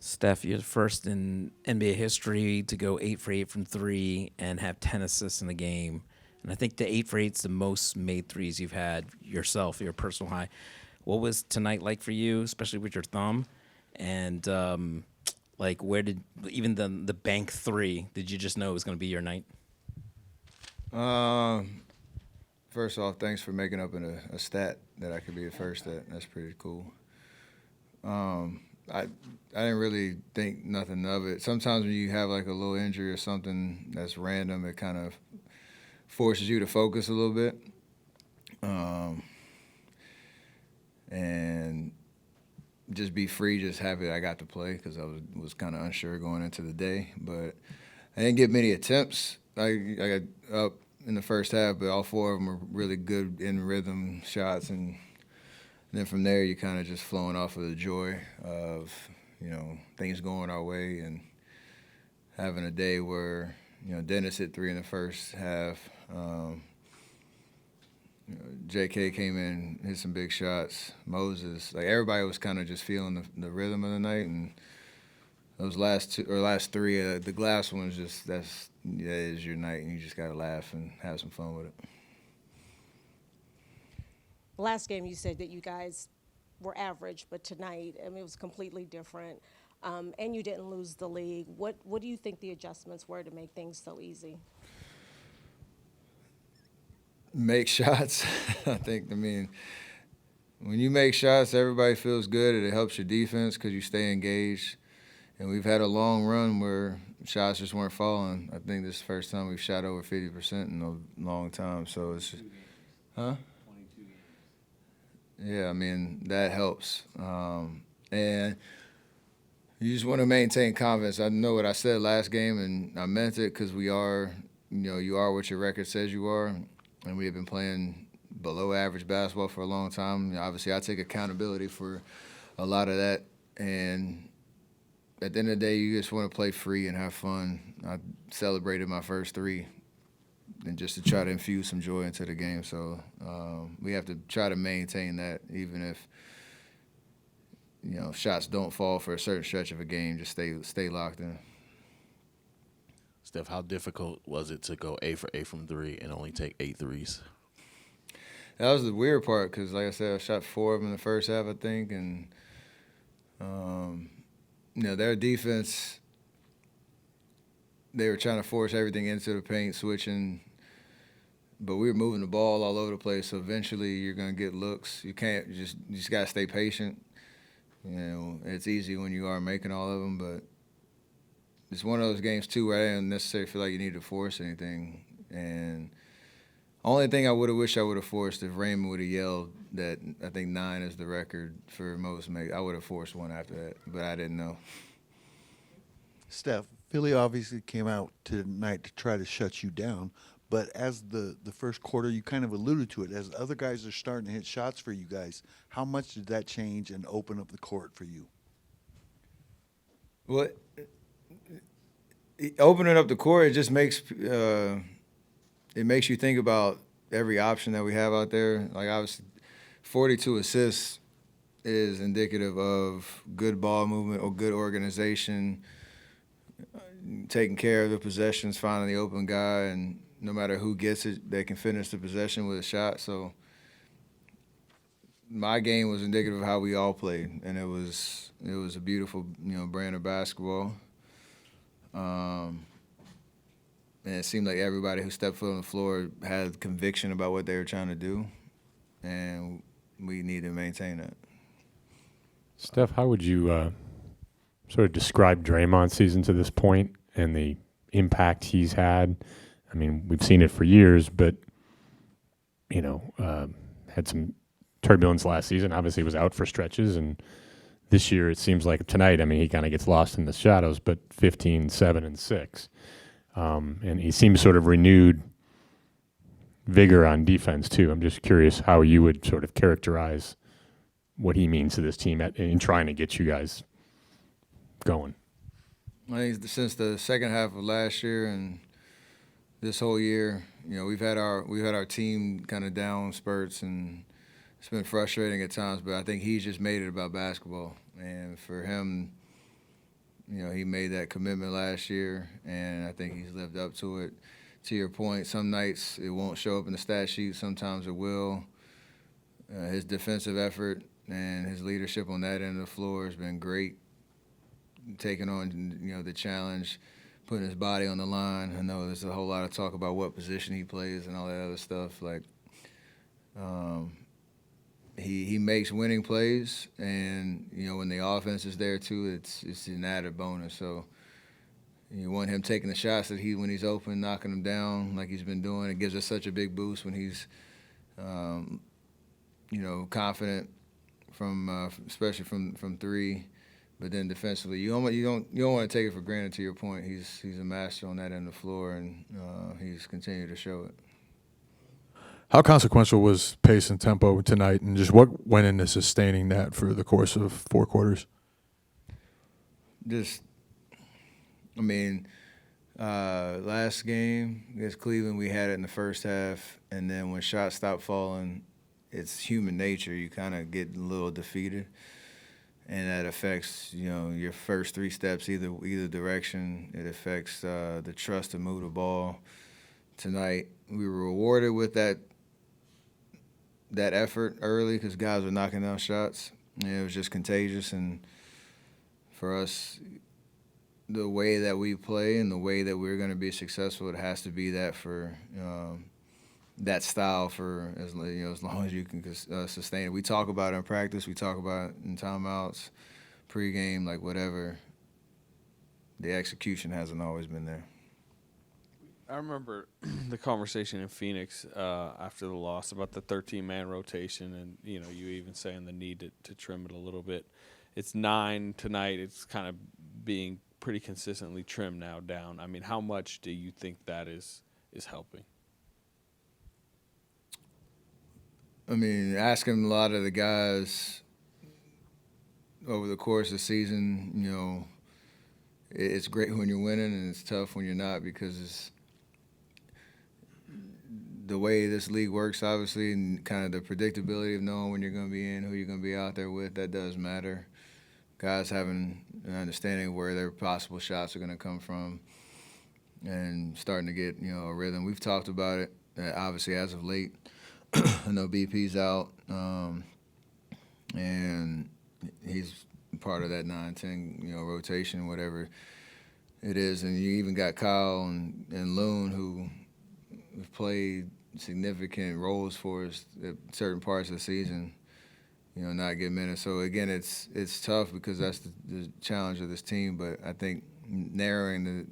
Steph, you're the first in NBA history to go 8 for 8 from three and have 10 assists in the game. And I think the 8 for 8 is the most made threes you've had yourself, your personal high. What was tonight like for you, especially with your thumb? And like, where did even the bank three? Did you just know it was going to be your night? Um, First off, thanks for making up in a stat that I could be the first at. That's pretty cool. Um, I I didn't really think nothing of it. Sometimes when you have like a little injury or something that's random, it kind of forces you to focus a little bit. Um, and just be free, just happy I got to play because I was kind of unsure going into the day. But I didn't get many attempts. I got up in the first half, but all four of them were really good in rhythm shots, and then from there you kind of just flowing off of the joy of things going our way and having a day where Dennis hit three in the first half. J.K. came in, hit some big shots. Moses, like everybody was kind of just feeling the rhythm of the night, and those last three, the glass ones, just that is your night, and you just gotta laugh and have some fun with it. Last game you said that you guys were average, but tonight, I mean, it was completely different. And you didn't lose the league. What do you think the adjustments were to make things so easy? Make shots. I mean, when you make shots, everybody feels good, and it helps your defense because you stay engaged. And we've had a long run where shots just weren't falling. I think this is the first time we've shot over 50% in a long time. So it's, huh? Yeah, I mean, that helps. And you just want to maintain confidence. I know what I said last game, and I meant it because we are, you are what your record says you are. And we have been playing below average basketball for a long time. Obviously, I take accountability for a lot of that. And at the end of the day, you just want to play free and have fun. I celebrated my first three and just to try to infuse some joy into the game. So we have to try to maintain that, even if shots don't fall for a certain stretch of a game. Just stay locked in. Steph, how difficult was it to go 8 for 8 from three and only take 8 threes? That was the weird part because, like I said, I shot four of them in the first half, I think, and their defense, they were trying to force everything into the paint, switching, but we were moving the ball all over the place. So eventually, you're gonna get looks. You just gotta stay patient. It's easy when you are making all of them, but it's one of those games too where I didn't necessarily feel like you need to force anything. And only thing I would have wished I would have forced if Raymond would have yelled that I think 9 is the record for most makes. I would have forced one after that, but I didn't know. Steph, Philly obviously came out tonight to try to shut you down, but as the first quarter, you kind of alluded to it, as other guys are starting to hit shots for you guys, how much did that change and open up the court for you? Well, opening up the court, it just makes you think about every option that we have out there. Like obviously, 42 assists is indicative of good ball movement or good organization, taking care of the possessions, finding the open guy, and no matter who gets it, they can finish the possession with a shot. So my game was indicative of how we all played, and it was a beautiful brand of basketball. And it seemed like everybody who stepped foot on the floor had conviction about what they were trying to do, and we need to maintain that. Steph, how would you sort of describe Draymond's season to this point and the impact he's had? I mean, we've seen it for years, but, had some turbulence last season. Obviously, he was out for stretches, and this year it seems like tonight, I mean, he kind of gets lost in the shadows, but 15, 7, and 6. And he seems sort of renewed vigor on defense, too. I'm just curious how you would sort of characterize what he means to this team in trying to get you guys going. I think since the second half of last year and this whole year, we've had our team kind of down spurts, and it's been frustrating at times. But I think he's just made it about basketball, and for him He made that commitment last year, and I think he's lived up to it. To your point, some nights it won't show up in the stat sheet. Sometimes it will. His defensive effort and his leadership on that end of the floor has been great. Taking on, the challenge, putting his body on the line. I know there's a whole lot of talk about what position he plays and all that other stuff. Like, he makes winning plays, and when the offense is there too, it's an added bonus. So you want him taking the shots that when he's open, knocking them down like he's been doing. It gives us such a big boost when he's, confident from especially from three. But then defensively, you don't want to take it for granted. To your point, he's a master on that end of the floor, and he's continued to show it. How consequential was pace and tempo tonight, and just what went into sustaining that for the course of 4 quarters? Last game against Cleveland, we had it in the first half, and then when shots stopped falling, it's human nature. You kind of get a little defeated, and that affects your first 3 steps either direction. It affects the trust to move the ball. Tonight, we were rewarded with that effort early because guys were knocking down shots. And it was just contagious, and for us, the way that we play and the way that we're going to be successful, it has to be that for that style for as long as you can sustain it. We talk about it in practice. We talk about it in timeouts, pregame, like whatever. The execution hasn't always been there. I remember the conversation in Phoenix after the loss about the 13-man rotation, and you even saying the need to trim it a little bit. It's 9 tonight. It's kind of being pretty consistently trimmed now down. I mean, how much do you think that is helping? Asking a lot of the guys over the course of the season, it's great when you're winning and it's tough when you're not, because it's the way this league works, obviously, and kind of the predictability of knowing when you're going to be in, who you're going to be out there with, that does matter. Guys having an understanding of where their possible shots are going to come from and starting to get, a rhythm. We've talked about it, obviously, as of late. I know BP's out, and he's part of that 9-10, rotation, whatever it is. And you even got Kyle and Loon, who have played significant roles for us at certain parts of the season, not get minutes. So, again, it's tough because that's the challenge of this team. But I think narrowing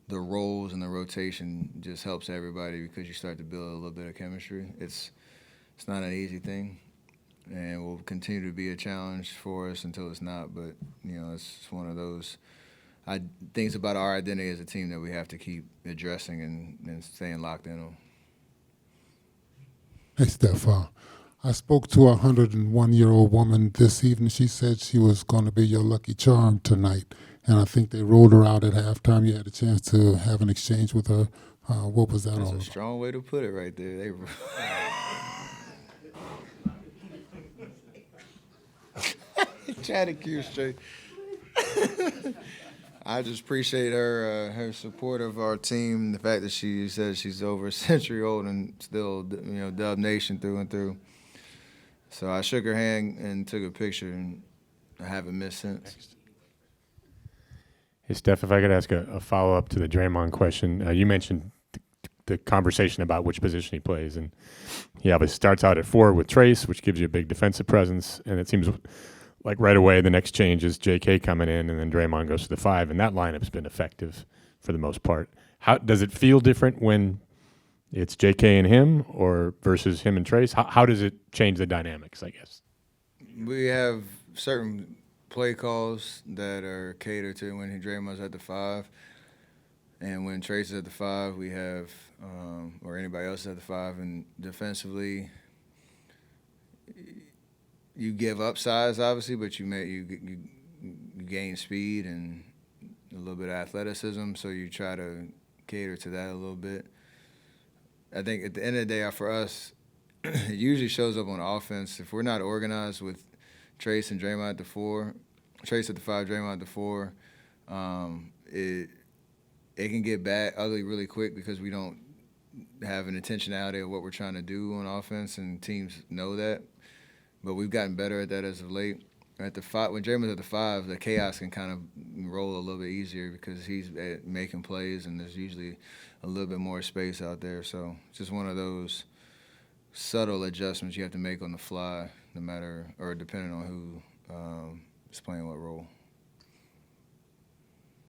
the roles and the rotation just helps everybody, because you start to build a little bit of chemistry. It's not an easy thing, and will continue to be a challenge for us until it's not. But, it's one of those things about our identity as a team that we have to keep addressing and staying locked in on. Hey, Steph. I spoke to a 101-year-old woman this evening. She said she was going to be your lucky charm tonight, and I think they rolled her out at halftime. You had a chance to have an exchange with her. What was that all about? That's a strong way to put it right there. Try to keep straight. I just appreciate her support of our team. The fact that she says she's over a century old and still, Dub Nation through and through. So I shook her hand and took a picture, and I haven't missed since. Hey, Steph, if I could ask a follow-up to the Draymond question. You mentioned the conversation about which position he plays, and he obviously starts out at 4 with Trace, which gives you a big defensive presence, and it seems like right away the next change is J.K. coming in, and then Draymond goes to the 5, and that lineup's been effective for the most part. How does it feel different when it's J.K. and him, or versus him and Trace? How does it change the dynamics, I guess? We have certain play calls that are catered to when Draymond's at the 5, and when Trace is at the 5, we have, or anybody else is at the 5, and defensively, you give up size, obviously, but you gain speed and a little bit of athleticism, so you try to cater to that a little bit. I think at the end of the day, for us, it usually shows up on offense. If we're not organized with Trace and Draymond at the 4, Trace at the 5, Draymond at the 4. It can get ugly really quick because we don't have an intentionality of what we're trying to do on offense, and teams know that. But we've gotten better at that as of late. At the 5, when Draymonds at the 5, the chaos can kind of roll a little bit easier because he's making plays, and there's usually a little bit more space out there. So it's just one of those subtle adjustments you have to make on the fly, no matter or depending on who is playing what role.